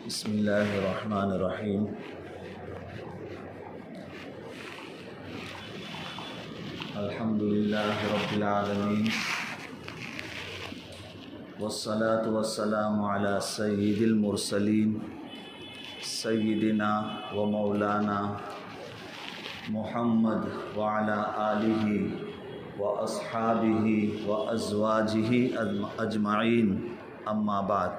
بسم اللہ الرحمن الرحیم۔ الحمد للہ رب العالمین، والصلاة والسلام علی سید المرسلین سیدنا و مولانا محمد وعلی آلہ و اصحابہ و ازواجہ اجمعین، اما بعد۔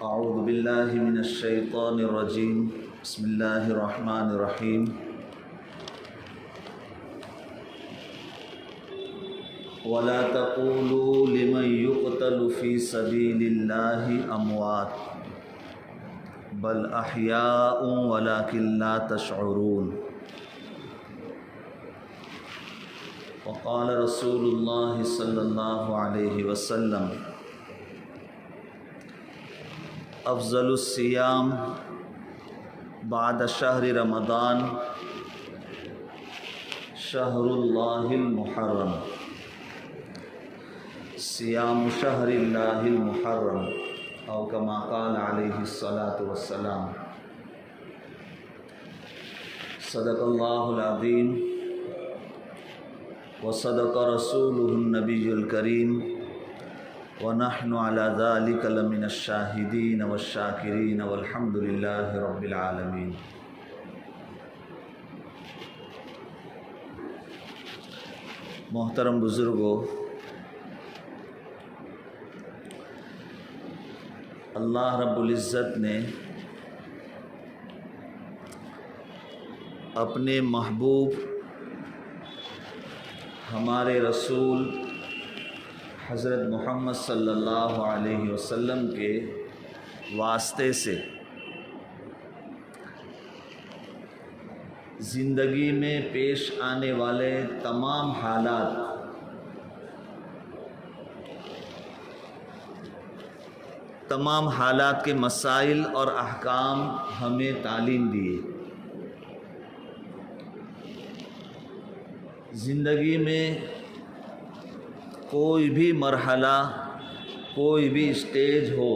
اعوذ باللہ من الشیطان الرجیم، بسم اللہ الرحمن الرحیم۔ وَلَا تَقُولُوا لِمَنْ يُقْتَلُ فِي سَبِيلِ اللَّهِ أَمْوَاتٌ بَلْ أَحْيَاءٌ وَلَكِنْ لَا تَشْعُرُونَ۔ وقال رسول اللہ صلی اللہ علیہ وسلم: افضل الصیام بعد شہر رمضان شہر اللہ المحرم، صیام شہر اللہ المحرم، او کما قال علیہ الصلاۃ والسلام۔ صدق اللہ العظیم وصدق رسولہ النبی الکریم، ونحن علی ذلک لمن الشاہدین والشاکرین والحمد للہ رب العالمین۔ محترم بزرگوں، اللہ رب العزت نے اپنے محبوب ہمارے رسول حضرت محمد صلی اللہ علیہ وسلم کے واسطے سے زندگی میں پیش آنے والے تمام حالات کے مسائل اور احکام ہمیں تعلیم دیے۔ زندگی میں کوئی بھی مرحلہ، کوئی بھی اسٹیج ہو،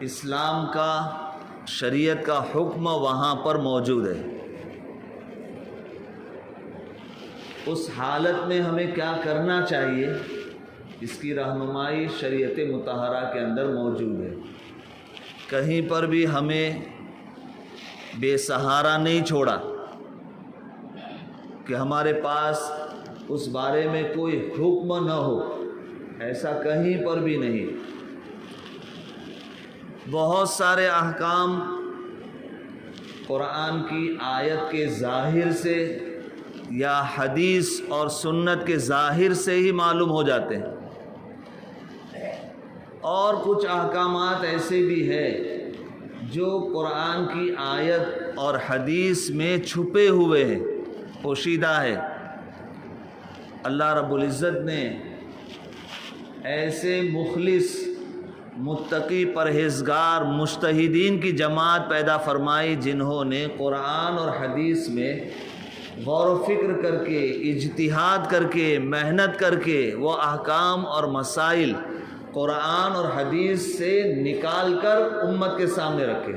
اسلام کا، شریعت کا حکم وہاں پر موجود ہے۔ اس حالت میں ہمیں کیا کرنا چاہیے، اس کی رہنمائی شریعت مطہرہ کے اندر موجود ہے۔ کہیں پر بھی ہمیں بے سہارا نہیں چھوڑا کہ ہمارے پاس اس بارے میں کوئی حکم نہ ہو، ایسا کہیں پر بھی نہیں۔ بہت سارے احکام قرآن کی آیت کے ظاہر سے یا حدیث اور سنت کے ظاہر سے ہی معلوم ہو جاتے ہیں، اور کچھ احکامات ایسے بھی ہیں جو قرآن کی آیت اور حدیث میں چھپے ہوئے ہیں، پوشیدہ ہے۔ اللہ رب العزت نے ایسے مخلص، متقی، پرہیزگار، مجتہدین کی جماعت پیدا فرمائی جنہوں نے قرآن اور حدیث میں غور و فکر کر کے، اجتہاد کر کے، محنت کر کے وہ احکام اور مسائل قرآن اور حدیث سے نکال کر امت کے سامنے رکھے۔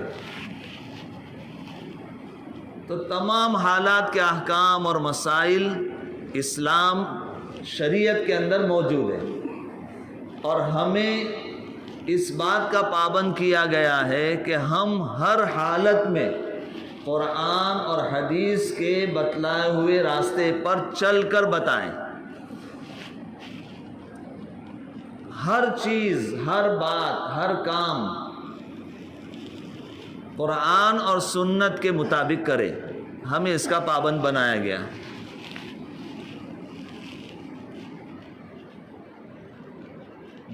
تو تمام حالات کے احکام اور مسائل اسلام شریعت کے اندر موجود ہے، اور ہمیں اس بات کا پابند کیا گیا ہے کہ ہم ہر حالت میں قرآن اور حدیث کے بتلائے ہوئے راستے پر چل کر بتائیں۔ ہر چیز، ہر بات، ہر کام قرآن اور سنت کے مطابق کرے، ہمیں اس کا پابند بنایا گیا۔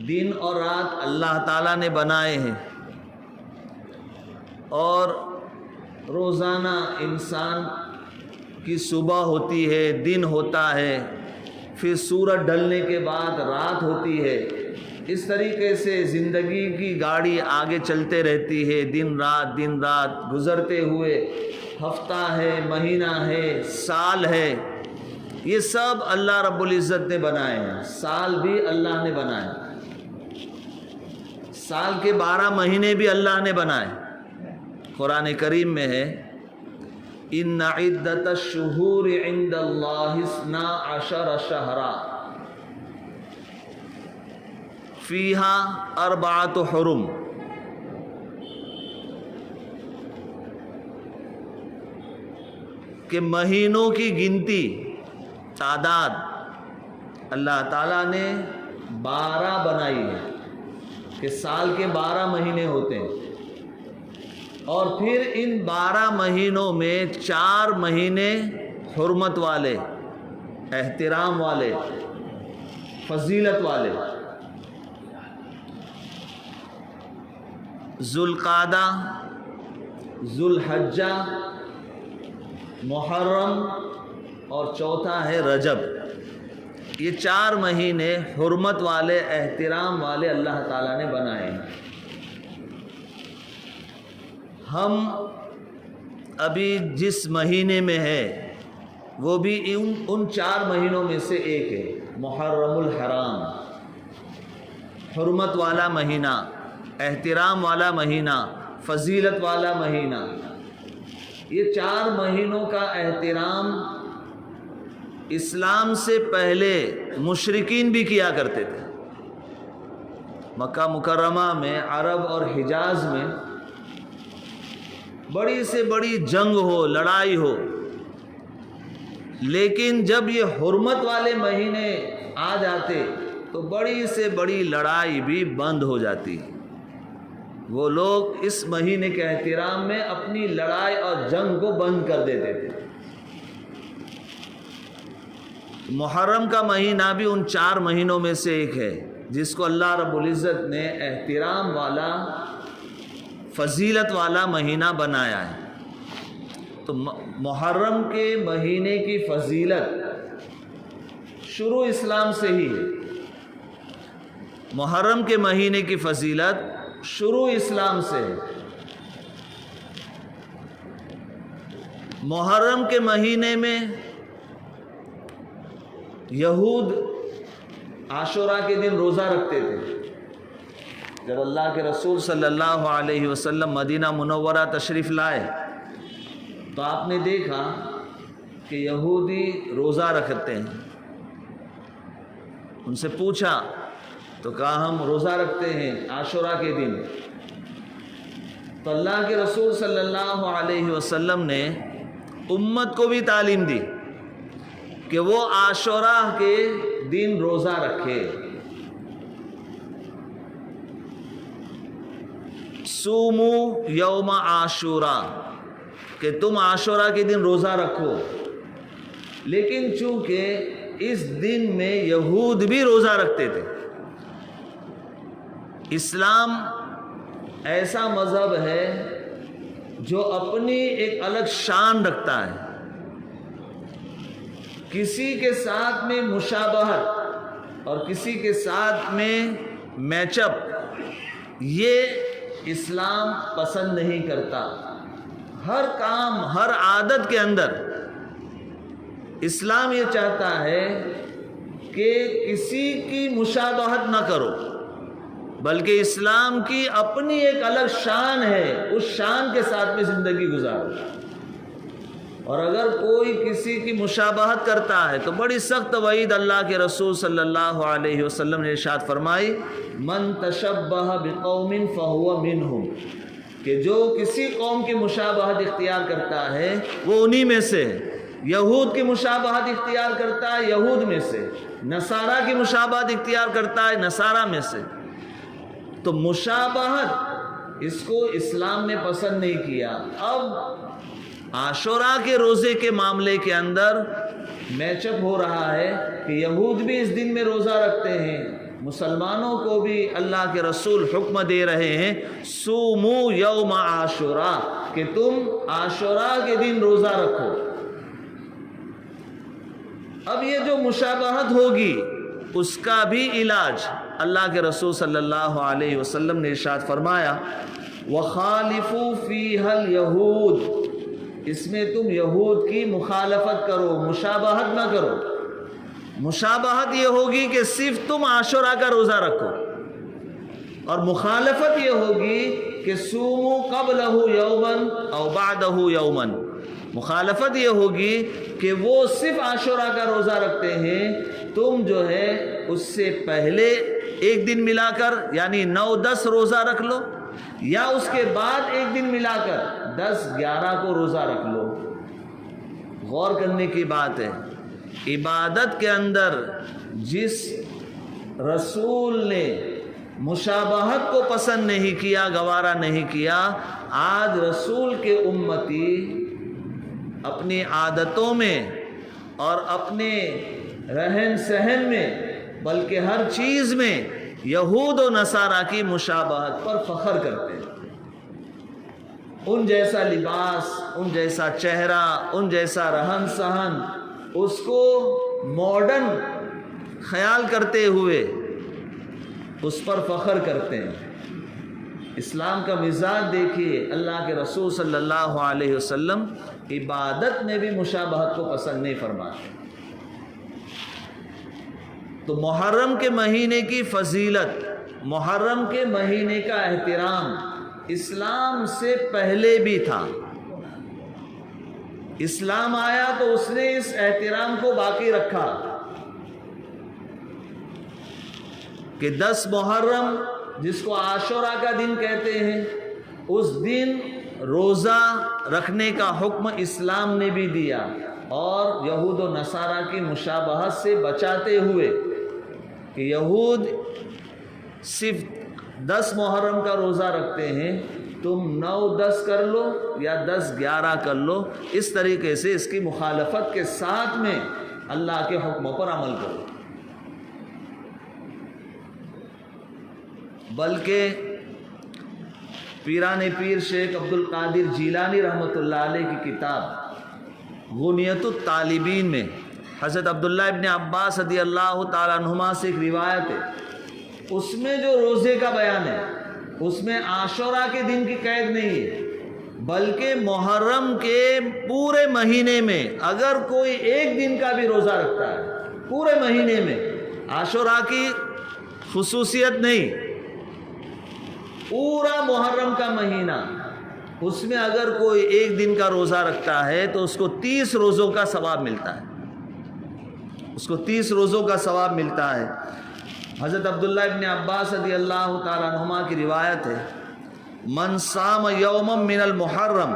دن اور رات اللہ تعالیٰ نے بنائے ہیں، اور روزانہ انسان کی صبح ہوتی ہے، دن ہوتا ہے، پھر سورج ڈھلنے کے بعد رات ہوتی ہے۔ اس طریقے سے زندگی کی گاڑی آگے چلتے رہتی ہے، دن رات گزرتے ہوئے ہفتہ ہے، مہینہ ہے، سال ہے، یہ سب اللہ رب العزت نے بنائے ہیں. سال بھی اللہ نے بنائے, سال کے 12 مہینے بھی اللہ نے بنائے. قرآن کریم میں ہے ان عدت الشہور عند اللہ 12 شہرا فیہا 4 حرم. کہ مہینوں کی گنتی تعداد اللہ تعالیٰ نے 12 بنائی ہے, کہ سال کے 12 مہینے ہوتے ہیں, اور پھر ان 12 مہینوں میں 4 مہینے حرمت والے, احترام والے, فضیلت والے. ذوالقعدہ, ذوالحجہ, محرم اور چوتھا ہے رجب. یہ 4 مہینے حرمت والے, احترام والے اللہ تعالیٰ نے بنائے ہیں. ہم ابھی جس مہینے میں ہے وہ بھی ان 4 مہینوں میں سے ایک ہے, محرم الحرام, حرمت والا مہینہ, احترام والا مہینہ, فضیلت والا مہینہ. یہ 4 مہینوں کا احترام اسلام سے پہلے مشرکین بھی کیا کرتے تھے. مکہ مکرمہ میں, عرب اور حجاز میں بڑی سے بڑی جنگ ہو, لڑائی ہو, لیکن جب یہ حرمت والے مہینے آ جاتے تو بڑی سے بڑی لڑائی بھی بند ہو جاتی. وہ لوگ اس مہینے کے احترام میں اپنی لڑائی اور جنگ کو بند کر دیتے تھے. محرم کا مہینہ بھی ان 4 مہینوں میں سے ایک ہے جس کو اللہ رب العزت نے احترام والا, فضیلت والا مہینہ بنایا ہے. تو محرم کے مہینے کی فضیلت شروع اسلام سے ہی ہے. محرم کے مہینے کی فضیلت شروع اسلام سے ہے. محرم کے مہینے میں یہود عاشوراء کے دن روزہ رکھتے تھے. جب اللہ کے رسول صلی اللہ علیہ وسلم مدینہ منورہ تشریف لائے تو آپ نے دیکھا کہ یہودی روزہ رکھتے ہیں. ان سے پوچھا تو کہا ہم روزہ رکھتے ہیں عاشوراء کے دن. تو اللہ کے رسول صلی اللہ علیہ وسلم نے امت کو بھی تعلیم دی کہ وہ عاشوراء کے دن روزہ رکھے. سومو یوم عاشوراء, کہ تم عاشوراء کے دن روزہ رکھو. لیکن چونکہ اس دن میں یہود بھی روزہ رکھتے تھے, اسلام ایسا مذہب ہے جو اپنی ایک الگ شان رکھتا ہے. کسی کے ساتھ میں مشابہت اور کسی کے ساتھ میں میچ اپ یہ اسلام پسند نہیں کرتا. ہر کام, ہر عادت کے اندر اسلام یہ چاہتا ہے کہ کسی کی مشابہت نہ کرو, بلکہ اسلام کی اپنی ایک الگ شان ہے, اس شان کے ساتھ میں زندگی گزارو. اور اگر کوئی کسی کی مشابہت کرتا ہے تو بڑی سخت وعید اللہ کے رسول صلی اللہ علیہ وسلم نے ارشاد فرمائی, من تشبہ بقوم فہو منہم, کہ جو کسی قوم کی مشابہت اختیار کرتا ہے وہ انہی میں سے. یہود کی مشابہت اختیار کرتا ہے یہود میں سے, نصارہ کی مشابہت اختیار کرتا ہے نصارہ میں سے. تو مشابہت اس کو اسلام نے پسند نہیں کیا. اب عاشوراء کے روزے کے معاملے کے اندر میچ اپ ہو رہا ہے کہ یہود بھی اس دن میں روزہ رکھتے ہیں, مسلمانوں کو بھی اللہ کے رسول حکم دے رہے ہیں سومو یوم عاشوراء, کہ تم عاشوراء کے دن روزہ رکھو. اب یہ جو مشابہت ہوگی اس کا بھی علاج اللہ کے رسول صلی اللہ علیہ وسلم نے ارشاد فرمایا وَخَالِفُوا فِيهَا الْيَهُودِ, اس میں تم یہود کی مخالفت کرو, مشابہت نہ کرو. مشابہت یہ ہوگی کہ صرف تم عاشورہ کا روزہ رکھو، اور مخالفت یہ ہوگی کہ صوموا قبلہ یوما او بعدہ یوما۔ مخالفت یہ ہوگی کہ وہ صرف عاشورہ کا روزہ رکھتے ہیں، تم جو ہے اس سے پہلے ایک دن ملا کر یعنی 9-10 روزہ رکھ لو، یا اس کے بعد ایک دن ملا کر 10-11 کو روزہ رکھ لو۔ غور کرنے کی بات ہے، عبادت کے اندر جس رسول نے مشابہت کو پسند نہیں کیا، گوارا نہیں کیا، آج رسول کے امتی اپنی عادتوں میں اور اپنے رہن سہن میں بلکہ ہر چیز میں یہود و نصارہ کی مشابہت پر فخر کرتے ہیں۔ ان جیسا لباس، ان جیسا چہرہ، ان جیسا رہن سہن، اس کو ماڈرن خیال کرتے ہوئے اس پر فخر کرتے ہیں۔ اسلام کا مزاج دیکھیے، اللہ کے رسول صلی اللہ علیہ وسلم عبادت میں بھی مشابہت کو پسند نہیں فرماتے۔ تو محرم کے مہینے کی فضیلت، محرم کے مہینے کا احترام اسلام سے پہلے بھی تھا۔ اسلام آیا تو اس نے اس احترام کو باقی رکھا کہ 10 محرم جس کو عاشورہ کا دن کہتے ہیں، اس دن روزہ رکھنے کا حکم اسلام نے بھی دیا، اور یہود و نصارہ کی مشابہت سے بچاتے ہوئے کہ یہود صرف 10 محرم کا روزہ رکھتے ہیں، تم 9-10 کر لو یا 10-11 کر لو، اس طریقے سے اس کی مخالفت کے ساتھ میں اللہ کے حکموں پر عمل کرو۔ بلکہ پیران پیر شیخ عبد القادر جیلانی رحمۃ اللہ علیہ کی کتاب غنیت الطالبین میں حضرت عبداللہ ابن عباس رضی اللہ تعالیٰ عنہما سے ایک روایت ہے، اس میں جو روزے کا بیان ہے اس میں عاشورہ کے دن کی قید نہیں ہے، بلکہ محرم کے پورے مہینے میں اگر کوئی ایک دن کا بھی روزہ رکھتا ہے، پورے مہینے میں، عاشورہ کی خصوصیت نہیں، پورا محرم کا مہینہ، اس میں اگر کوئی ایک دن کا روزہ رکھتا ہے تو اس کو 30 روزوں کا ثواب ملتا ہے، اس کو 30 روزوں کا ثواب ملتا ہے۔ حضرت عبداللہ ابن عباس رضی اللہ تعالیٰ عنہما کی روایت ہے، من صام یوما من المحرم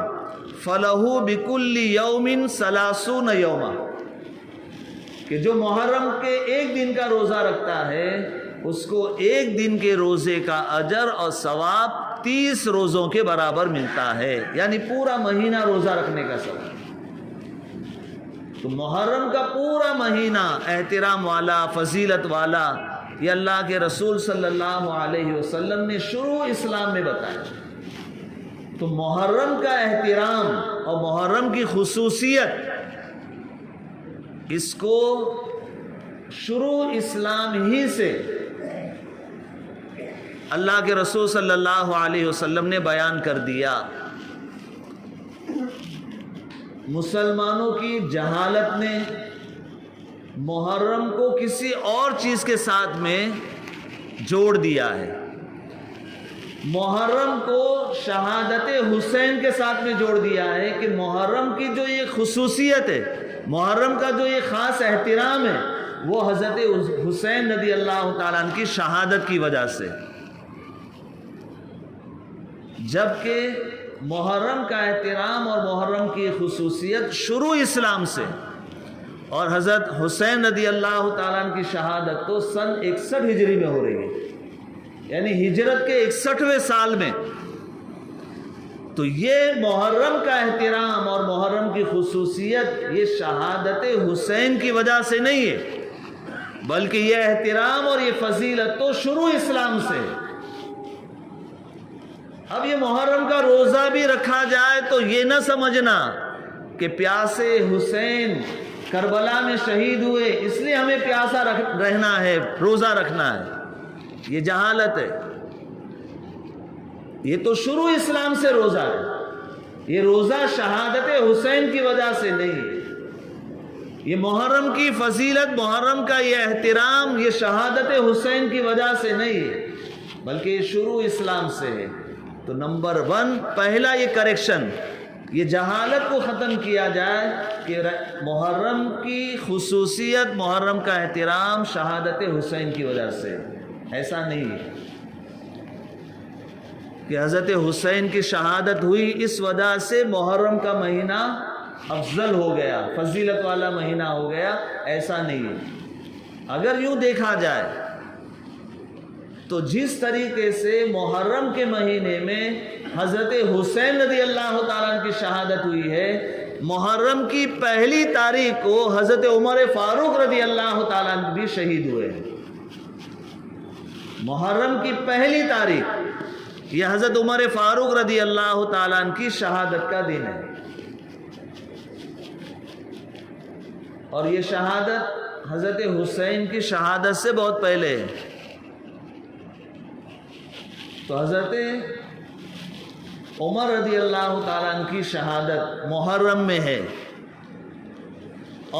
فلہ بکل یوم 30 یوما، کہ جو محرم کے ایک دن کا روزہ رکھتا ہے اس کو ایک دن کے روزے کا اجر اور ثواب 30 روزوں کے برابر ملتا ہے، یعنی پورا مہینہ روزہ رکھنے کا ثواب۔ تو محرم کا پورا مہینہ احترام والا، فضیلت والا، یہ اللہ کے رسول صلی اللہ علیہ وسلم نے شروع اسلام میں بتایا۔ تو محرم کا احترام اور محرم کی خصوصیت، اس کو شروع اسلام ہی سے اللہ کے رسول صلی اللہ علیہ وسلم نے بیان کر دیا۔ مسلمانوں کی جہالت نے محرم کو کسی اور چیز کے ساتھ میں جوڑ دیا ہے، محرم کو شہادت حسین کے ساتھ میں جوڑ دیا ہے کہ محرم کی جو یہ خصوصیت ہے، محرم کا جو یہ خاص احترام ہے، وہ حضرت حسین رضی اللہ تعالیٰ عنہ کی شہادت کی وجہ سے، جبکہ محرم کا احترام اور محرم کی خصوصیت شروع اسلام سے، اور حضرت حسین رضی اللہ تعالیٰ عنہ کی شہادت تو سن 61 ہجری میں ہو رہی ہے، یعنی ہجرت کے 61ویں سال میں۔ تو یہ محرم کا احترام اور محرم کی خصوصیت یہ شہادت حسین کی وجہ سے نہیں ہے، بلکہ یہ احترام اور یہ فضیلت تو شروع اسلام سے۔ اب یہ محرم کا روزہ بھی رکھا جائے تو یہ نہ سمجھنا کہ پیاسے حسین کربلا میں شہید ہوئے اس لیے ہمیں پیاسا رہنا ہے، روزہ رکھنا ہے، یہ جہالت ہے۔ یہ تو شروع اسلام سے روزہ ہے، یہ روزہ شہادت حسین کی وجہ سے نہیں ہے۔ یہ محرم کی فضیلت، محرم کا یہ احترام یہ شہادت حسین کی وجہ سے نہیں ہے، بلکہ یہ شروع اسلام سے ہے۔ تو نمبر 1 پہلا یہ کریکشن، یہ جہالت کو ختم کیا جائے کہ محرم کی خصوصیت، محرم کا احترام شہادت حسین کی وجہ سے، ایسا نہیں ہے کہ حضرت حسین کی شہادت ہوئی اس وجہ سے محرم کا مہینہ افضل ہو گیا، فضیلت والا مہینہ ہو گیا، ایسا نہیں ہے۔ اگر یوں دیکھا جائے تو جس طریقے سے محرم کے مہینے میں حضرت حسین رضی اللہ تعالیٰ عنہ کی شہادت ہوئی ہے، محرم کی پہلی تاریخ کو حضرت عمر فاروق رضی اللہ تعالیٰ عنہ بھی شہید ہوئے ہیں۔ محرم کی پہلی تاریخ یہ حضرت عمر فاروق رضی اللہ تعالیٰ عنہ کی شہادت کا دن ہے، اور یہ شہادت حضرت حسین کی شہادت سے بہت پہلے ہے۔ تو حضرت عمر رضی اللہ تعالیٰ عنہ کی شہادت محرم میں ہے،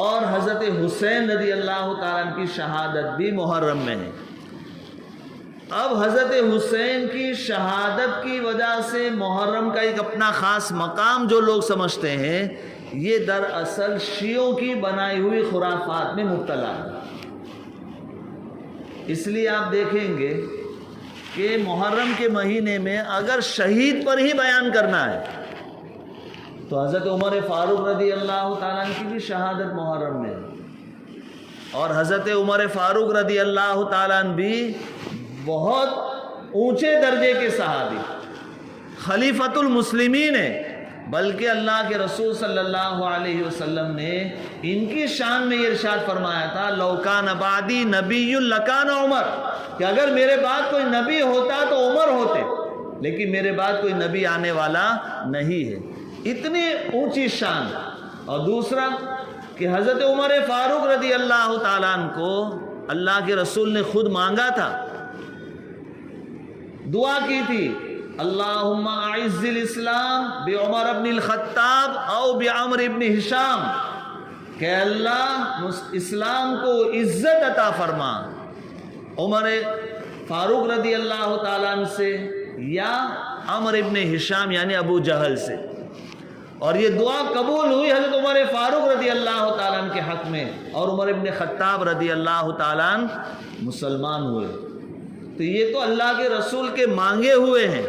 اور حضرت حسین رضی اللہ تعالیٰ عنہ کی شہادت بھی محرم میں ہے۔ اب حضرت حسین کی شہادت کی وجہ سے محرم کا ایک اپنا خاص مقام جو لوگ سمجھتے ہیں، یہ دراصل شیعوں کی بنائی ہوئی خرافات میں مبتلا ہے۔ اس لیے آپ دیکھیں گے کہ محرم کے مہینے میں اگر شہید پر ہی بیان کرنا ہے تو حضرت عمر فاروق رضی اللہ تعالیٰ عنہ کی بھی شہادت محرم میں ہے، اور حضرت عمر فاروق رضی اللہ تعالیٰ عنہ بھی بہت اونچے درجے کے صحابی، خلیفۃ المسلمین ہیں، بلکہ اللہ کے رسول صلی اللہ علیہ وسلم نے ان کی شان میں یہ ارشاد فرمایا تھا، لو کان بعدی نبی لکان عمر، کہ اگر میرے بعد کوئی نبی ہوتا تو عمر ہوتے، لیکن میرے بعد کوئی نبی آنے والا نہیں ہے۔ اتنی اونچی شان۔ اور دوسرا کہ حضرت عمر فاروق رضی اللہ تعالیٰ عنہ کو اللہ کے رسول نے خود مانگا تھا، دعا کی تھی، اللہم اعز الاسلام بعمر ابن الخطاب او بعمر ابن ہشام، کہ اللہ اسلام کو عزت عطا فرما عمر فاروق رضی اللہ تعالیٰ عنہ سے یا عمر ابن ہشام یعنی ابو جہل سے۔ اور یہ دعا قبول ہوئی حضرت عمر فاروق رضی اللہ تعالیٰ عنہ کے حق میں، اور عمر ابن خطاب رضی اللہ تعالیٰ عنہ مسلمان ہوئے۔ تو یہ تو اللہ کے رسول کے مانگے ہوئے ہیں،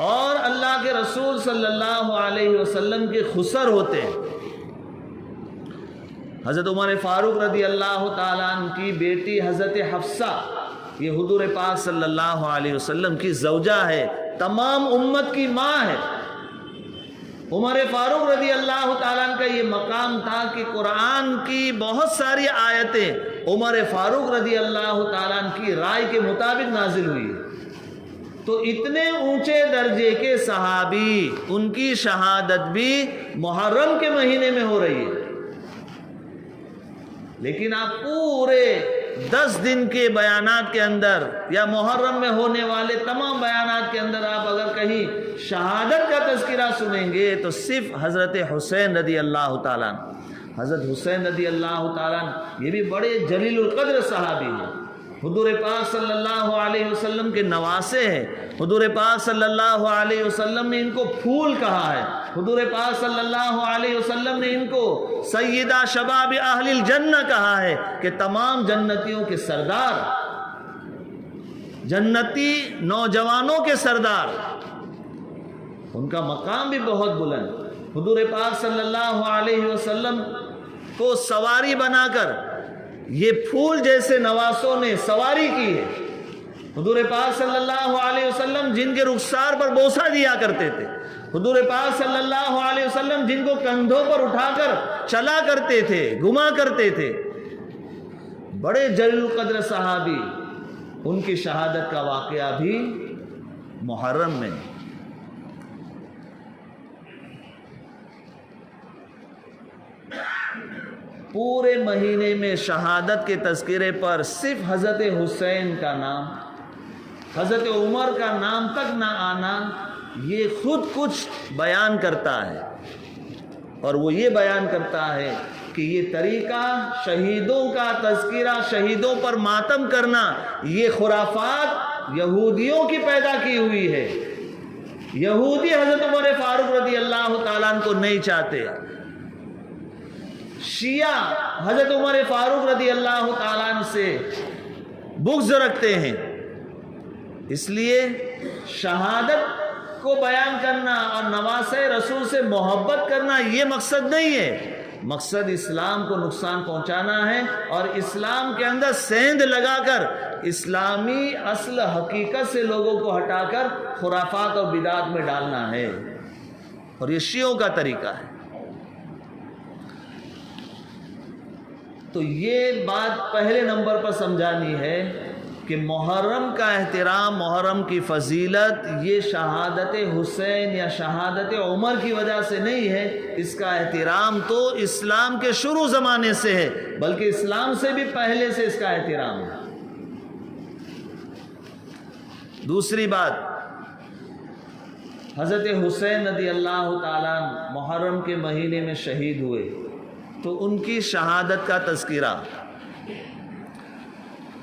اور اللہ کے رسول صلی اللہ علیہ وسلم کے خسر ہوتے ہیں۔ حضرت عمر فاروق رضی اللہ تعالیٰ عنہ کی بیٹی حضرت حفصہ، یہ حضور پاک صلی اللہ علیہ وسلم کی زوجہ ہے، تمام امت کی ماں ہے۔ عمر فاروق رضی اللہ تعالیٰ عنہ کا یہ مقام تھا کہ قرآن کی بہت ساری آیتیں عمر فاروق رضی اللہ تعالیٰ عنہ کی رائے کے مطابق نازل ہوئی۔ تو اتنے اونچے درجے کے صحابی، ان کی شہادت بھی محرم کے مہینے میں ہو رہی ہے، لیکن آپ پورے 10 دن کے بیانات کے اندر یا محرم میں ہونے والے تمام بیانات کے اندر آپ اگر کہیں شہادت کا تذکرہ سنیں گے تو صرف حضرت حسین رضی اللہ تعالیٰ عنہ، حضرت حسین رضی اللہ تعالیٰ عنہ یہ بھی بڑے جلیل القدر صحابی ہیں، حضور پاک صلی اللہ علیہ وسلم کے نواسے ہیں۔ حضور پاک صلی اللہ علیہ وسلم نے ان کو پھول کہا ہے، حضور پاک صلی اللہ علیہ وسلم نے ان کو سیدہ شباب اہل الجنہ کہا ہے کہ تمام جنتیوں کے سردار، جنتی نوجوانوں کے سردار، ان کا مقام بھی بہت بلند۔ حضور پاک صلی اللہ علیہ وسلم کو سواری بنا کر یہ پھول جیسے نواسوں نے سواری کی ہے۔ حضور پاک صلی اللہ علیہ وسلم جن کے رخسار پر بوسہ دیا کرتے تھے، حضور پاک صلی اللہ علیہ وسلم جن کو کندھوں پر اٹھا کر چلا کرتے تھے، گھما کرتے تھے، بڑے جلیل القدر صحابی، ان کی شہادت کا واقعہ بھی محرم میں۔ پورے مہینے میں شہادت کے تذکرے پر صرف حضرت حسین کا نام، حضرت عمر کا نام تک نہ آنا، یہ خود کچھ بیان کرتا ہے، اور وہ یہ بیان کرتا ہے کہ یہ طریقہ شہیدوں کا تذکرہ، شہیدوں پر ماتم کرنا، یہ خرافات یہودیوں کی پیدا کی ہوئی ہے۔ یہودی حضرت عمر فاروق رضی اللہ تعالیٰ عنہ کو نہیں چاہتے، شیعہ حضرت عمر فاروق رضی اللہ تعالیٰ عنہ سے بغض رکھتے ہیں۔ اس لیے شہادت کو بیان کرنا اور نواسۂ رسول سے محبت کرنا یہ مقصد نہیں ہے، مقصد اسلام کو نقصان پہنچانا ہے اور اسلام کے اندر سیندھ لگا کر اسلامی اصل حقیقت سے لوگوں کو ہٹا کر خرافات اور بدعات میں ڈالنا ہے، اور یہ شیعوں کا طریقہ ہے۔ تو یہ بات پہلے نمبر پر سمجھانی ہے کہ محرم کا احترام، محرم کی فضیلت یہ شہادت حسین یا شہادت عمر کی وجہ سے نہیں ہے، اس کا احترام تو اسلام کے شروع زمانے سے ہے، بلکہ اسلام سے بھی پہلے سے اس کا احترام ہے۔ دوسری بات، حضرت حسین رضی اللہ تعالیٰ محرم کے مہینے میں شہید ہوئے، تو ان کی شہادت کا تذکرہ،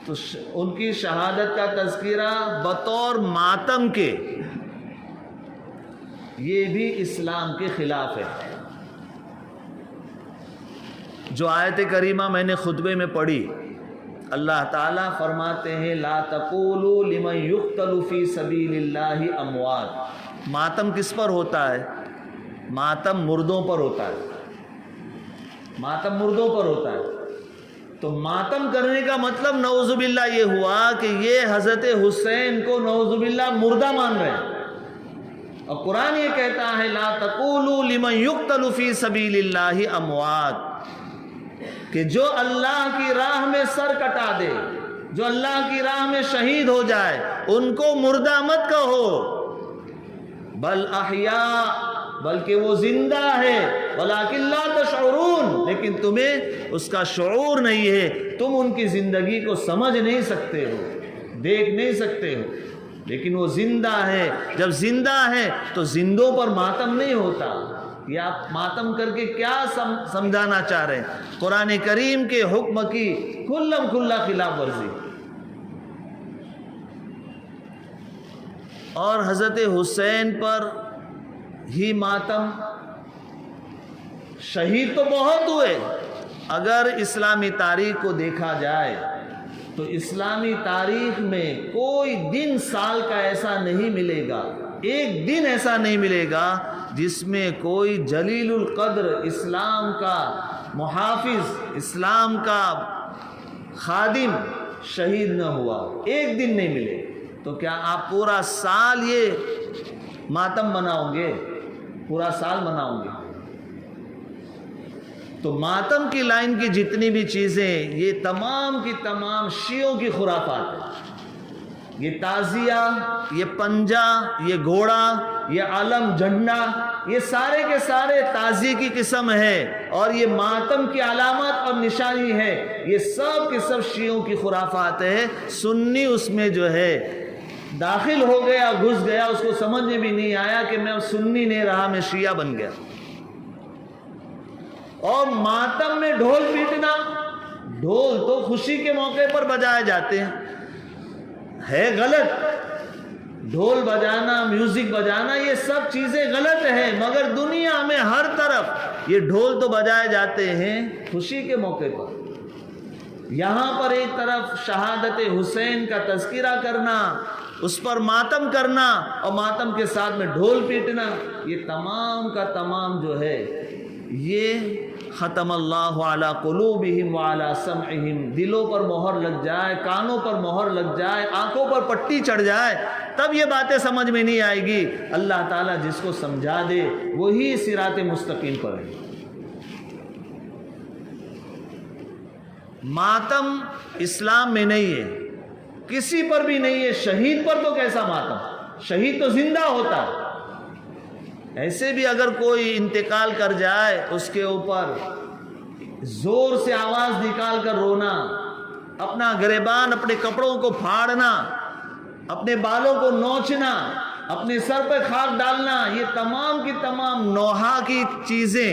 تو ان کی شہادت کا تذکرہ بطور ماتم کے، یہ بھی اسلام کے خلاف ہے۔ جو آیت کریمہ میں نے خطبے میں پڑھی، اللہ تعالیٰ فرماتے ہیں لا تقولوا لمن يقتل فی سبیل اللہ اموات۔ ماتم کس پر ہوتا ہے؟ ماتم مردوں پر ہوتا ہے، ماتم مردوں پر ہوتا ہے۔ تو ماتم کرنے کا مطلب نعوذ باللہ یہ ہوا کہ یہ حضرت حسین کو نعوذ باللہ مردہ مان رہے ہیں، اور قرآن یہ کہتا ہے لا تقولوا لمن يقتل فی سبیل اللہ اموات، کہ جو اللہ کی راہ میں سر کٹا دے، جو اللہ کی راہ میں شہید ہو جائے، ان کو مردہ مت کہو، بل احیاء، بلکہ وہ زندہ ہے، ولیکن لا تشعرون، لیکن تمہیں اس کا شعور نہیں ہے، تم ان کی زندگی کو سمجھ نہیں سکتے ہو، دیکھ نہیں سکتے ہو، لیکن وہ زندہ ہے۔ جب زندہ ہے تو زندوں پر ماتم نہیں ہوتا۔ یہ آپ ماتم کر کے کیا سمجھانا چاہ رہے ہیں؟ قرآن کریم کے حکم کی کھلم کھلا خلاف ورزی۔ اور حضرت حسین پر ہی ماتم، شہید تو بہت ہوئے۔ اگر اسلامی تاریخ کو دیکھا جائے تو اسلامی تاریخ میں کوئی دن سال کا ایسا نہیں ملے گا، ایک دن ایسا نہیں ملے گا جس میں کوئی جلیل القدر اسلام کا محافظ، اسلام کا خادم شہید نہ ہوا، ایک دن نہیں ملے۔ تو کیا آپ پورا سال یہ ماتم مناؤ گے؟ پورا سال مناؤ گے؟ تو ماتم کی لائن کی جتنی بھی چیزیں، یہ تمام کی تمام شیعوں کی خرافات ہیں۔ یہ تعزیہ، یہ پنجہ، یہ گھوڑا، یہ علم، جھنڈا، یہ سارے کے سارے تعزیے کی قسم ہے، اور یہ ماتم کی علامت اور نشانی ہے۔ یہ سب کے سب شیعوں کی خرافات ہے۔ سنی اس میں جو ہے داخل ہو گیا، گھس گیا، اس کو سمجھ میں بھی نہیں آیا کہ میں سنی نہیں رہا، میں شیعہ بن گیا۔ اور ماتم میں ڈھول پیٹنا، ڈھول تو خوشی کے موقع پر بجائے جاتے ہیں، ہے غلط۔ ڈھول بجانا، میوزک بجانا، یہ سب چیزیں غلط ہیں، مگر دنیا میں ہر طرف یہ ڈھول تو بجائے جاتے ہیں خوشی کے موقع پر۔ یہاں پر ایک طرف شہادت حسین کا تذکرہ کرنا، اس پر ماتم کرنا، اور ماتم کے ساتھ میں ڈھول پیٹنا، یہ تمام کا تمام جو ہے یہ ختم اللہ علی قلوبہم وعلی سمعہم، دلوں پر مہر لگ جائے، کانوں پر مہر لگ جائے، آنکھوں پر پٹی چڑھ جائے، تب یہ باتیں سمجھ میں نہیں آئے گی۔ اللہ تعالیٰ جس کو سمجھا دے وہی صراط مستقیم پر ہے۔ ماتم اسلام میں نہیں ہے، کسی پر بھی نہیں ہے۔ شہید پر تو کیسا ماتم؟ شہید تو زندہ ہوتا ہے۔ ایسے بھی اگر کوئی انتقال کر جائے، اس کے اوپر زور سے آواز نکال کر رونا، اپنا گریبان، اپنے کپڑوں کو پھاڑنا، اپنے بالوں کو نوچنا، اپنے سر پہ خاک ڈالنا، یہ تمام کی تمام نوحہ کی چیزیں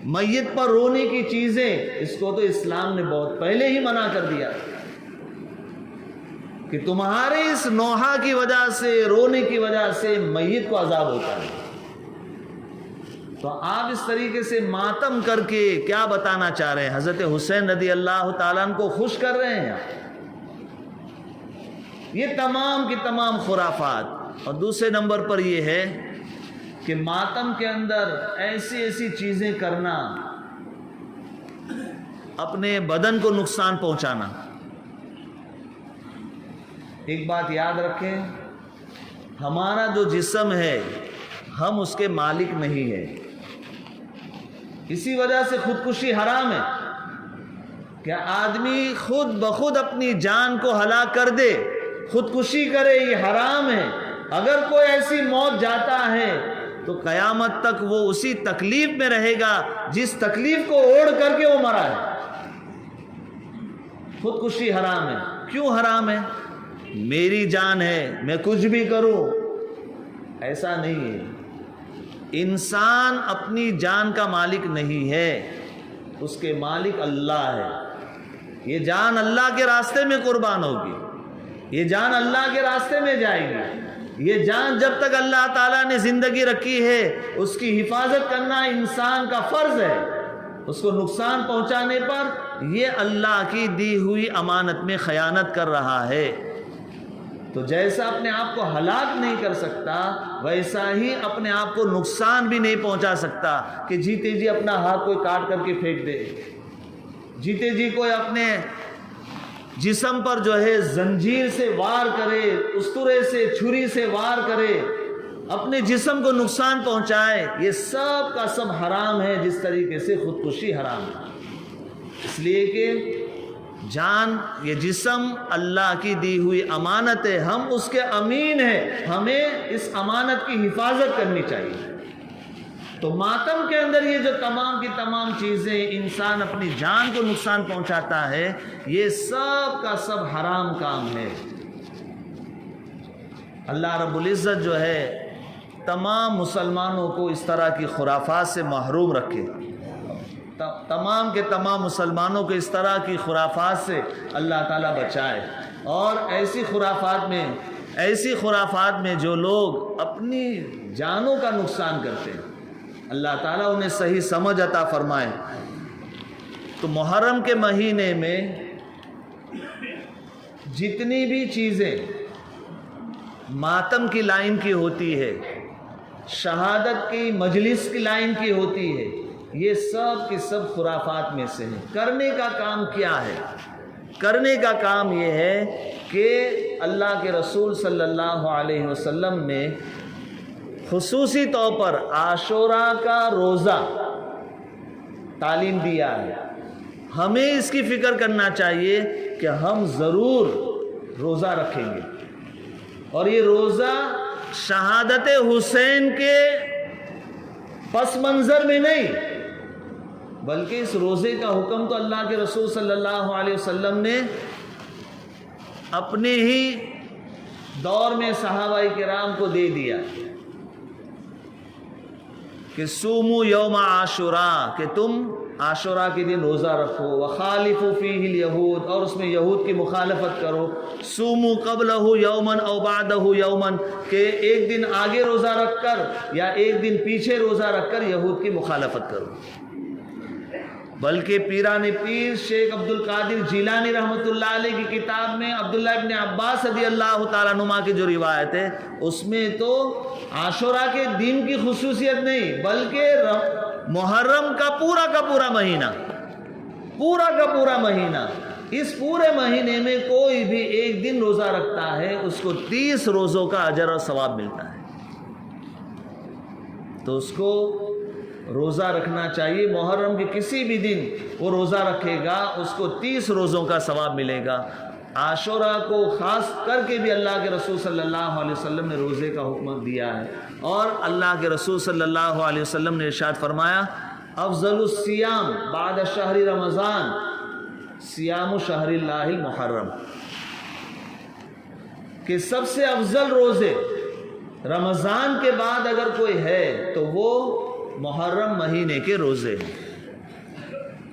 میت پر رونے کی چیزیں، اس کو تو اسلام نے بہت پہلے ہی منع کر دیا کہ تمہارے اس نوحہ کی وجہ سے، رونے کی وجہ سے میت کو عذاب ہوتا ہے۔ تو آپ اس طریقے سے ماتم کر کے کیا بتانا چاہ رہے ہیں؟ حضرت حسین رضی اللہ تعالیٰ عنہ کو خوش کر رہے ہیں یہ تمام کی تمام خرافات۔ اور دوسرے نمبر پر یہ ہے کہ ماتم کے اندر ایسی ایسی چیزیں کرنا، اپنے بدن کو نقصان پہنچانا۔ ایک بات یاد رکھیں، ہمارا جو جسم ہے ہم اس کے مالک نہیں ہیں، اسی وجہ سے خودکشی حرام ہے۔ کہ آدمی خود بخود اپنی جان کو ہلاک کر دے، خودکشی کرے، یہ حرام ہے۔ اگر کوئی ایسی موت جاتا ہے تو قیامت تک وہ اسی تکلیف میں رہے گا جس تکلیف کو اوڑھ کر کے وہ مرا ہے۔ خودکشی حرام ہے۔ کیوں حرام ہے؟ میری جان ہے، میں کچھ بھی کروں، ایسا نہیں ہے۔ انسان اپنی جان کا مالک نہیں ہے، اس کے مالک اللہ ہے۔ یہ جان اللہ کے راستے میں قربان ہوگی، یہ جان اللہ کے راستے میں جائے گی۔ یہ جان جب تک اللہ تعالیٰ نے زندگی رکھی ہے اس کی حفاظت کرنا انسان کا فرض ہے۔ اس کو نقصان پہنچانے پر یہ اللہ کی دی ہوئی امانت میں خیانت کر رہا ہے۔ تو جیسا اپنے آپ کو ہلاک نہیں کر سکتا، ویسا ہی اپنے آپ کو نقصان بھی نہیں پہنچا سکتا کہ جیتے جی اپنا ہاتھ کوئی کاٹ کر کے پھینک دے، جیتے جی کوئی اپنے جسم پر جو ہے زنجیر سے وار کرے، استورے سے، چھری سے وار کرے، اپنے جسم کو نقصان پہنچائے۔ یہ سب کا سب حرام ہے، جس طریقے سے خودکشی حرام ہے۔ اس لیے کہ جان، یہ جسم اللہ کی دی ہوئی امانت ہے، ہم اس کے امین ہیں، ہمیں اس امانت کی حفاظت کرنی چاہیے۔ تو ماتم کے اندر یہ جو تمام کی تمام چیزیں انسان اپنی جان کو نقصان پہنچاتا ہے، یہ سب کا سب حرام کام ہے۔ اللہ رب العزت جو ہے تمام مسلمانوں کو اس طرح کی خرافات سے محروم رکھے، تمام کے تمام مسلمانوں کو اس طرح کی خرافات سے اللہ تعالیٰ بچائے۔ اور ایسی خرافات میں جو لوگ اپنی جانوں کا نقصان کرتے ہیں، اللہ تعالیٰ انہیں صحیح سمجھ عطا فرمائے۔ تو محرم کے مہینے میں جتنی بھی چیزیں ماتم کی لائن کی ہوتی ہے، شہادت کی مجلس کی لائن کی ہوتی ہے، یہ سب کی سب خرافات میں سے ہیں۔ کرنے کا کام کیا ہے؟ کرنے کا کام یہ ہے کہ اللہ کے رسول صلی اللہ علیہ وسلم نے خصوصی طور پر عاشوراء کا روزہ تعلیم دیا ہے۔ ہمیں اس کی فکر کرنا چاہیے کہ ہم ضرور روزہ رکھیں گے، اور یہ روزہ شہادت حسین کے پس منظر میں نہیں، بلکہ اس روزے کا حکم تو اللہ کے رسول صلی اللہ علیہ وسلم نے اپنے ہی دور میں صحابہ کرام کو دے دیا کہ سومو یوم عاشوراء، کہ تم عاشوراء کے دن روزہ رکھو، وخالفوا فیہ الیہود، اور اس میں یہود کی مخالفت کرو، سومو قبلہ یومن او بعدہ یومن، کہ ایک دن آگے روزہ رکھ کر یا ایک دن پیچھے روزہ رکھ کر یہود کی مخالفت کرو۔ بلکہ پیران پیر شیخ عبد القادر جیلانی رحمۃ اللہ علیہ کی کتاب میں عبداللہ ابن عباس رضی اللہ تعالیٰ عنہما کی جو روایت ہے، اس میں تو عاشوراء کے دن کی خصوصیت نہیں، بلکہ محرم کا پورا مہینہ، اس پورے مہینے میں کوئی بھی ایک دن روزہ رکھتا ہے، اس کو 30 روزوں کا اجر اور ثواب ملتا ہے۔ تو اس کو روزہ رکھنا چاہیے۔ محرم کے کسی بھی دن وہ روزہ رکھے گا، اس کو 30 روزوں کا ثواب ملے گا۔ عاشوراء کو خاص کر کے بھی اللہ کے رسول صلی اللہ علیہ وسلم نے روزے کا حکم دیا ہے، اور اللہ کے رسول صلی اللہ علیہ وسلم نے ارشاد فرمایا، افضل الصیام بعد شہر رمضان صیام شہر اللہ المحرم، کہ سب سے افضل روزے رمضان کے بعد اگر کوئی ہے تو وہ محرم مہینے کے روزے ہیں۔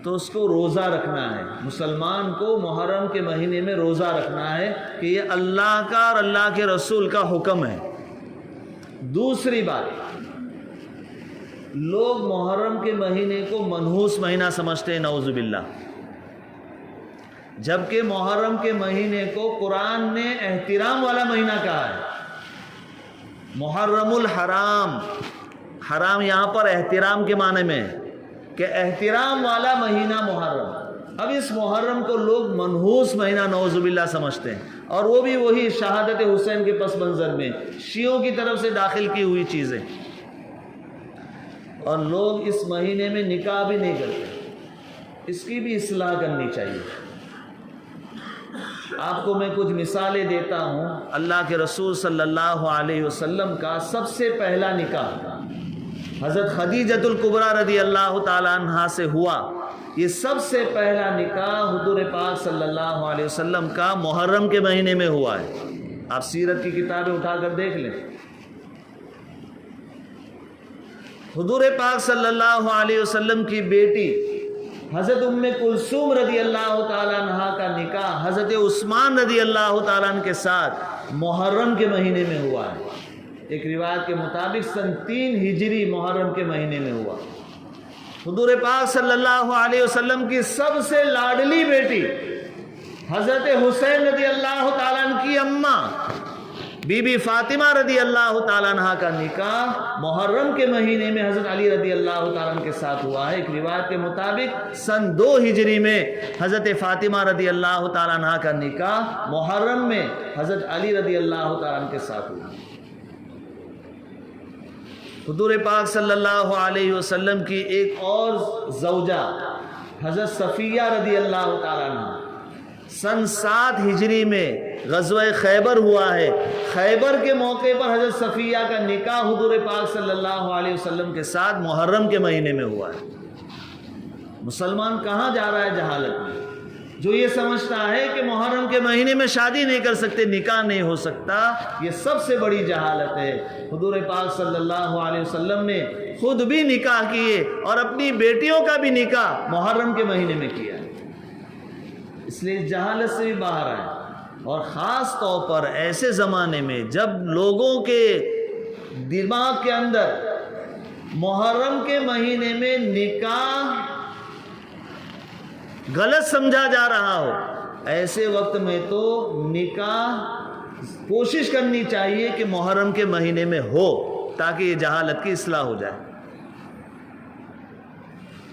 تو اس کو روزہ رکھنا ہے. مسلمان کو محرم کے مہینے میں روزہ رکھنا ہے کہ یہ اللہ کا اور اللہ کے رسول کا حکم ہے. دوسری بات، لوگ محرم کے مہینے کو منحوس مہینہ سمجھتے ہیں، نعوذ باللہ، جبکہ محرم کے مہینے کو قرآن نے احترام والا مہینہ کہا ہے. محرم الحرام، حرام یہاں پر احترام کے معنی میں ہے کہ احترام والا مہینہ محرم. اب اس محرم کو لوگ منحوس مہینہ نعوذ باللہ سمجھتے ہیں، اور وہ بھی وہی شہادت حسین کے پس منظر میں شیعوں کی طرف سے داخل کی ہوئی چیزیں. اور لوگ اس مہینے میں نکاح بھی نہیں کرتے. اس کی بھی اصلاح کرنی چاہیے. آپ کو میں کچھ مثالیں دیتا ہوں. اللہ کے رسول صلی اللہ علیہ وسلم کا سب سے پہلا نکاح حضرت خدیجۃ الکبریٰ رضی اللہ تعالیٰ عنہا سے ہوا. یہ سب سے پہلا نکاح حضور پاک صلی اللہ علیہ وسلم کا محرم کے مہینے میں ہوا ہے. آپ سیرت کی کتابیں اٹھا کر دیکھ لیں. حضور پاک صلی اللہ علیہ وسلم کی بیٹی حضرت ام کلثوم رضی اللہ تعالیٰ عنہ کا نکاح حضرت عثمان رضی اللہ تعالیٰ عنہ کے ساتھ محرم کے مہینے میں ہوا ہے. ایک روایت کے مطابق سن 3 ہجری محرم کے مہینے میں ہوا. حضور پاک صلی اللہ علیہ وسلم کی سب سے لاڈلی بیٹی حضرت حسین رضی اللہ تعالیٰ عنہ کی اماں بی بی فاطمہ رضی اللہ تعالیٰ عنہ کا نکاح محرم کے مہینے میں حضرت علی رضی اللہ تعالیٰ عنہ کے ساتھ ہوا ہے. ایک روایت کے مطابق سن 2 ہجری میں حضرت فاطمہ رضی اللہ تعالیٰ عنہ کا نکاح محرم میں حضرت علی رضی اللہ تعالیٰ عنہ کے ساتھ ہوا. حضور پاک صلی اللہ علیہ وسلم کی ایک اور زوجہ حضرت صفیہ رضی اللہ تعالیٰ عنہ سن 7 ہجری میں غزوہ خیبر ہوا ہے. خیبر کے موقع پر حضرت صفیہ کا نکاح حضور پاک صلی اللہ علیہ وسلم کے ساتھ محرم کے مہینے میں ہوا ہے. مسلمان کہاں جا رہا ہے جہالت میں، جو یہ سمجھتا ہے کہ محرم کے مہینے میں شادی نہیں کر سکتے، نکاح نہیں ہو سکتا. یہ سب سے بڑی جہالت ہے. حضور پاک صلی اللہ علیہ وسلم نے خود بھی نکاح کیے اور اپنی بیٹیوں کا بھی نکاح محرم کے مہینے میں کیا. اس لیے جہالت سے بھی باہر آئے. اور خاص طور پر ایسے زمانے میں جب لوگوں کے دماغ کے اندر محرم کے مہینے میں نکاح غلط سمجھا جا رہا ہو، ایسے وقت میں تو نکاح کوشش کرنی چاہیے کہ محرم کے مہینے میں ہو تاکہ یہ جہالت کی اصلاح ہو جائے.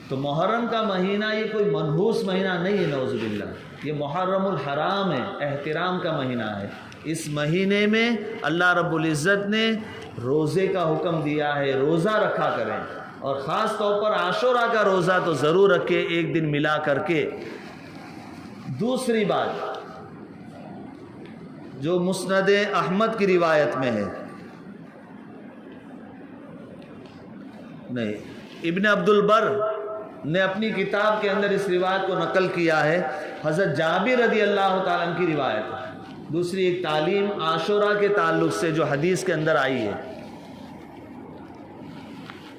تو محرم کا مہینہ یہ کوئی منحوس مہینہ نہیں ہے، نعوذ باللہ. یہ محرم الحرام ہے، احترام کا مہینہ ہے. اس مہینے میں اللہ رب العزت نے روزے کا حکم دیا ہے، روزہ رکھا کریں. اور خاص طور پر عاشوراء کا روزہ تو ضرور رکھے، ایک دن ملا کر کے. دوسری بات جو مسند احمد کی روایت میں ہے، نہیں، ابن عبد البر نے اپنی کتاب کے اندر اس روایت کو نقل کیا ہے. حضرت جابر رضی اللہ تعالیٰ عنہ کی روایت ہے. دوسری ایک تعلیم عاشوراء کے تعلق سے جو حدیث کے اندر آئی ہے،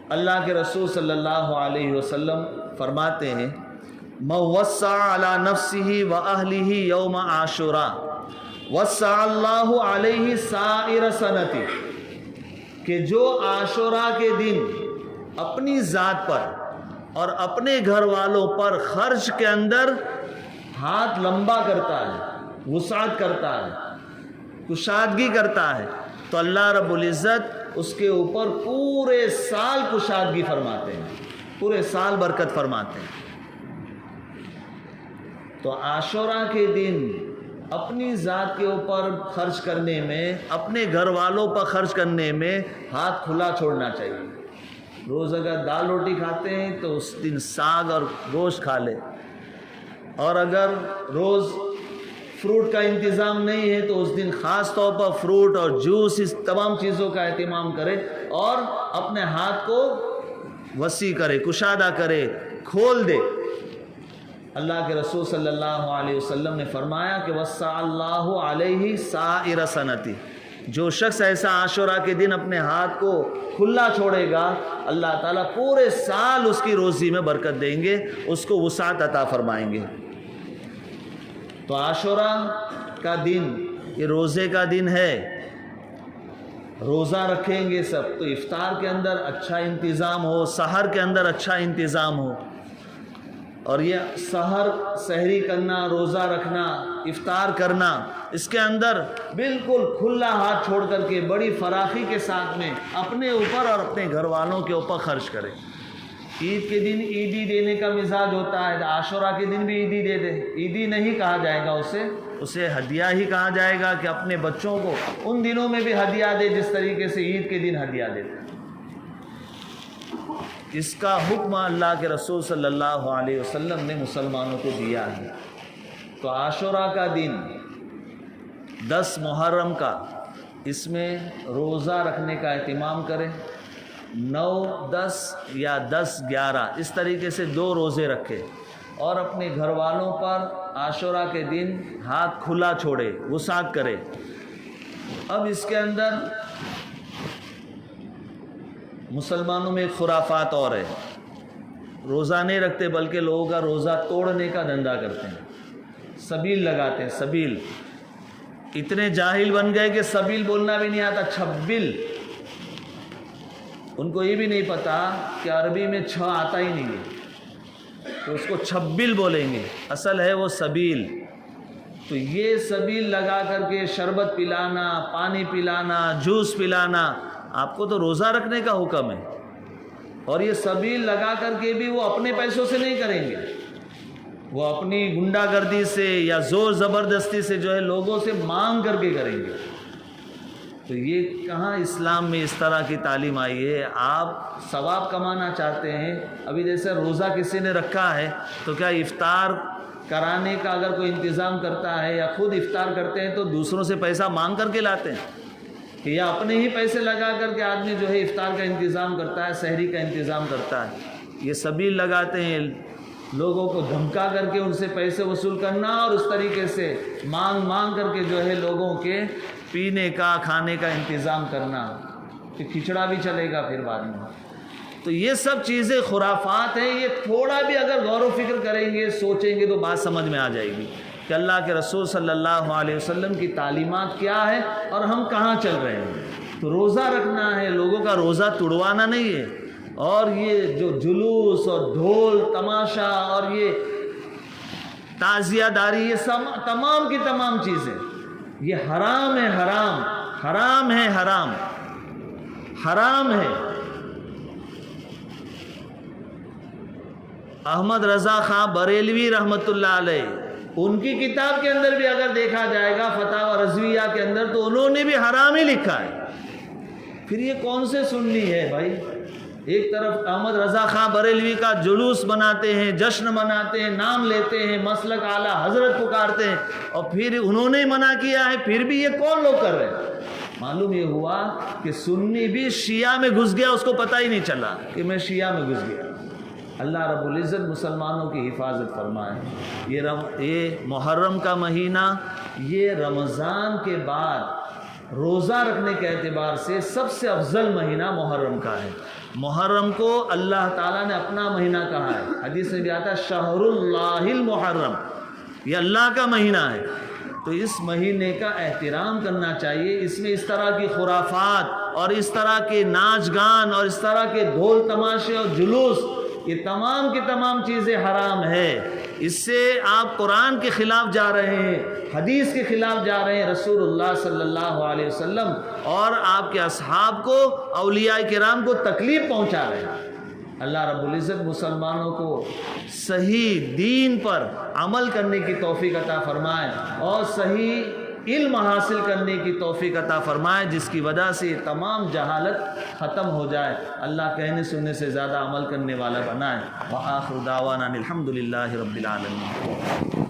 اللہ کے رسول صلی اللہ علیہ وسلم فرماتے ہیں من وسع علی نفسہ و اہلہ یوم عاشوراء وسع اللہ علیہ سائر سنتی، کہ جو عاشوراء کے دن اپنی ذات پر اور اپنے گھر والوں پر خرچ کے اندر ہاتھ لمبا کرتا ہے، وسعت کرتا ہے، کشادگی کرتا ہے، تو اللہ رب العزت اس کے اوپر پورے سال کشادگی فرماتے ہیں، پورے سال برکت فرماتے ہیں. تو عاشوراء کے دن اپنی ذات کے اوپر خرچ کرنے میں، اپنے گھر والوں پر خرچ کرنے میں ہاتھ کھلا چھوڑنا چاہیے. روز اگر دال روٹی کھاتے ہیں تو اس دن ساگ اور گوشت کھا لے، اور اگر روز فروٹ کا انتظام نہیں ہے تو اس دن خاص طور پر فروٹ اور جوس، اس تمام چیزوں کا اہتمام کرے اور اپنے ہاتھ کو وسیع کرے، کشادہ کرے، کھول دے. اللہ کے رسول صلی اللہ علیہ وسلم نے فرمایا کہ وسع اللہ علیہ سائر سنتی، جو شخص ایسا عاشورہ کے دن اپنے ہاتھ کو کھلا چھوڑے گا اللہ تعالیٰ پورے سال اس کی روزی میں برکت دیں گے، اس کو وسعت عطا فرمائیں گے۔ تو عاشورہ کا دن یہ روزے کا دن ہے، روزہ رکھیں گے سب، تو افطار کے اندر اچھا انتظام ہو، سحر کے اندر اچھا انتظام ہو، اور یہ سحر سحری کرنا، روزہ رکھنا، افطار کرنا، اس کے اندر بالکل کھلا ہاتھ چھوڑ کر کے بڑی فراخی کے ساتھ میں اپنے اوپر اور اپنے گھر والوں کے اوپر خرچ کریں۔ عید کے دن عیدی دینے کا مزاج ہوتا ہے، عاشورہ کے دن بھی عیدی دے دے، عیدی نہیں کہا جائے گا، اسے ہدیہ ہی کہا جائے گا کہ اپنے بچوں کو ان دنوں میں بھی ہدیہ دے جس طریقے سے عید کے دن ہدیہ دیتے ہیں۔ اس کا حکم اللہ کے رسول صلی اللہ علیہ وسلم نے مسلمانوں کو دیا ہے۔ تو عاشورہ کا دن 10 محرم کا، اس میں روزہ رکھنے کا اہتمام کریں، 9، 10 یا 10، 11 اس طریقے سے 2 روزے رکھے، اور اپنے گھر والوں پر عاشورہ کے دن ہاتھ کھلا چھوڑے، وسعت کرے۔ اب اس کے اندر مسلمانوں میں ایک خرافات اور ہے، روزہ نہیں رکھتے بلکہ لوگوں کا روزہ توڑنے کا دھندا کرتے ہیں، سبیل لگاتے ہیں، سبیل، اتنے جاہل بن گئے کہ سبیل بولنا بھی نہیں آتا، چھبیل، ان کو یہ بھی نہیں پتا کہ عربی میں چھ آتا ہی نہیں ہے، تو اس کو چھبیل بولیں گے، اصل ہے وہ سبیل۔ تو یہ سبیل لگا کر کے شربت پلانا، پانی پلانا، جوس پلانا، آپ کو تو روزہ رکھنے کا حکم ہے، اور یہ سبیل لگا کر کے بھی وہ اپنے پیسوں سے نہیں کریں گے، وہ اپنی گنڈا گردی سے یا زور زبردستی سے جو ہے لوگوں سے مانگ کر کے کریں گے۔ تو یہ کہاں اسلام میں اس طرح کی تعلیم آئی ہے؟ آپ ثواب کمانا چاہتے ہیں، ابھی جیسے روزہ کسی نے رکھا ہے تو کیا افطار کرانے کا اگر کوئی انتظام کرتا ہے یا خود افطار کرتے ہیں تو دوسروں سے پیسہ مانگ کر کے لاتے ہیں، کہ یا اپنے ہی پیسے لگا کر کے آدمی جو ہے افطار کا انتظام کرتا ہے، سحری کا انتظام کرتا ہے؟ یہ سبیل لگاتے ہیں، لوگوں کو دھمکا کر کے ان سے پیسے وصول کرنا، اور اس طریقے سے مانگ کر کے جو ہے لوگوں کے پینے کا، کھانے کا انتظام کرنا، کہ کھچڑا بھی چلے گا پھر بعد میں۔ تو یہ سب چیزیں خرافات ہیں، یہ تھوڑا بھی اگر غور و فکر کریں گے، سوچیں گے تو بات سمجھ میں آ جائے گی کہ اللہ کے رسول صلی اللہ علیہ وسلم کی تعلیمات کیا ہے اور ہم کہاں چل رہے ہیں۔ تو روزہ رکھنا ہے، لوگوں کا روزہ توڑوانا نہیں ہے، اور یہ جو جلوس اور ڈھول تماشا اور یہ تعزیہ داری، یہ سب تمام کی تمام چیزیں یہ حرام ہے، حرام، حرام ہے، حرام، حرام ہے۔ احمد رضا خان بریلوی رحمۃ اللہ علیہ، ان کی کتاب کے اندر بھی اگر دیکھا جائے گا فتاوی رضویہ کے اندر، تو انہوں نے بھی حرام ہی لکھا ہے۔ پھر یہ کون سے سنی ہے بھائی؟ ایک طرف احمد رضا خان بریلوی کا جلوس بناتے ہیں، جشن مناتے ہیں، نام لیتے ہیں، مسلک اعلیٰ حضرت پکارتے ہیں، اور پھر انہوں نے منع کیا ہے، پھر بھی یہ کون لوگ کر رہے ہیں؟ معلوم یہ ہوا کہ سنی بھی شیعہ میں گھس گیا، اس کو پتہ ہی نہیں چلا کہ میں شیعہ میں گھس گیا۔ اللہ رب العزت مسلمانوں کی حفاظت فرمائے۔ یہ محرم کا مہینہ، یہ رمضان کے بعد روزہ رکھنے کے اعتبار سے سب سے افضل مہینہ محرم کا ہے۔ محرم کو اللہ تعالیٰ نے اپنا مہینہ کہا ہے، حدیث میں بھی آتا ہے شہر اللہ المحرم، یہ اللہ کا مہینہ ہے۔ تو اس مہینے کا احترام کرنا چاہیے، اس میں اس طرح کی خرافات اور اس طرح کے ناچ گان اور اس طرح کے ڈھول تماشے اور جلوس، یہ تمام کی تمام چیزیں حرام ہے۔ اس سے آپ قرآن کے خلاف جا رہے ہیں، حدیث کے خلاف جا رہے ہیں، رسول اللہ صلی اللہ علیہ وسلم اور آپ کے اصحاب کو، اولیاء کرام کو تکلیف پہنچا رہے ہیں۔ اللہ رب العزت مسلمانوں کو صحیح دین پر عمل کرنے کی توفیق عطا فرمائے اور صحیح علم حاصل کرنے کی توفیق عطا فرمائے، جس کی وجہ سے یہ تمام جہالت ختم ہو جائے، اللہ کہنے سننے سے زیادہ عمل کرنے والا بنائے۔ وآخر دعوانا الحمد للہ رب العالمین۔